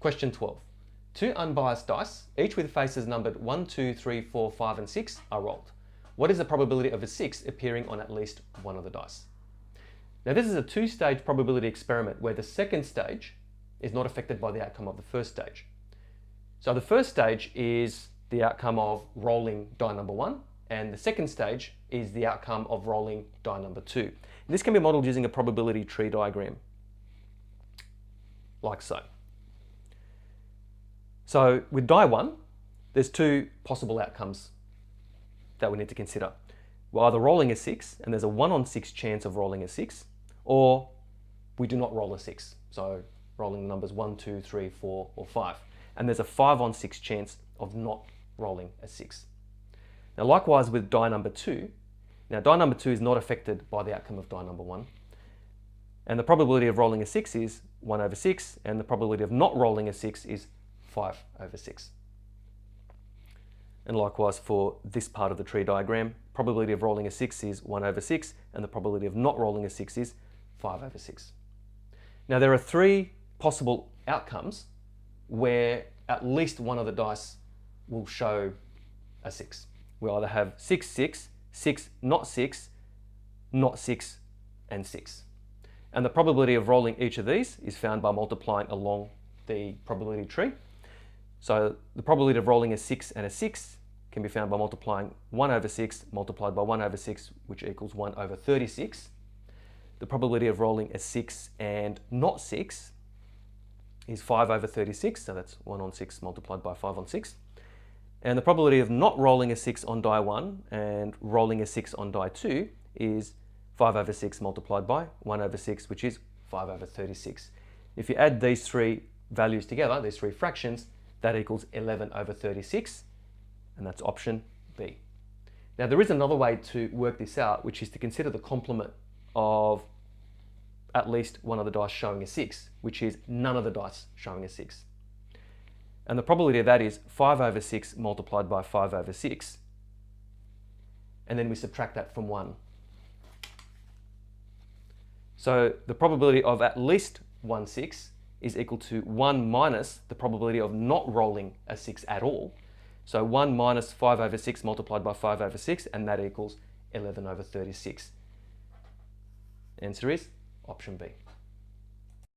Question 12. Two unbiased dice, each with faces numbered 1, 2, 3, 4, 5, and 6, are rolled. What is the probability of a 6 appearing on at least one of the dice? Now this is a two-stage probability experiment where the second stage is not affected by the outcome of the first stage. So the first stage is the outcome of rolling die number 1, and the second stage is the outcome of rolling die number 2. And this can be modeled using a probability tree diagram, like so. So with die 1, there's two possible outcomes that we need to consider. We're either rolling a 6, and there's a 1 on 6 chance of rolling a 6, or we do not roll a 6. So rolling the numbers 1, 2, 3, 4, or 5. And there's a 5 on 6 chance of not rolling a 6. Now likewise with die number 2, now die number 2 is not affected by the outcome of die number 1. And the probability of rolling a 6 is 1 over 6, and the probability of not rolling a 6 is 5 over 6. And likewise for this part of the tree diagram, probability of rolling a 6 is 1 over 6, and the probability of not rolling a 6 is 5 over 6. Now there are three possible outcomes where at least one of the dice will show a 6. We either have 6, 6, 6, not 6, not 6, and 6. And the probability of rolling each of these is found by multiplying along the probability tree. So the probability of rolling a 6 and a 6 can be found by multiplying 1 over 6 multiplied by 1 over 6, which equals 1 over 36. The probability of rolling a 6 and not 6 is 5 over 36, so that's 1 on 6 multiplied by 5 on 6. And the probability of not rolling a 6 on die 1 and rolling a 6 on die 2 is 5 over 6 multiplied by 1 over 6, which is 5 over 36. If you add these three values together, these three fractions, that equals 11 over 36, and that's option B. Now there is another way to work this out, which is to consider the complement of at least one of the dice showing a 6, which is none of the dice showing a 6. And the probability of that is 5 over 6 multiplied by 5 over 6, and then we subtract that from 1. So the probability of at least 1 6 is equal to 1 minus the probability of not rolling a 6 at all. So 1 minus 5 over 6 multiplied by 5 over 6, and that equals 11 over 36. Answer is option B.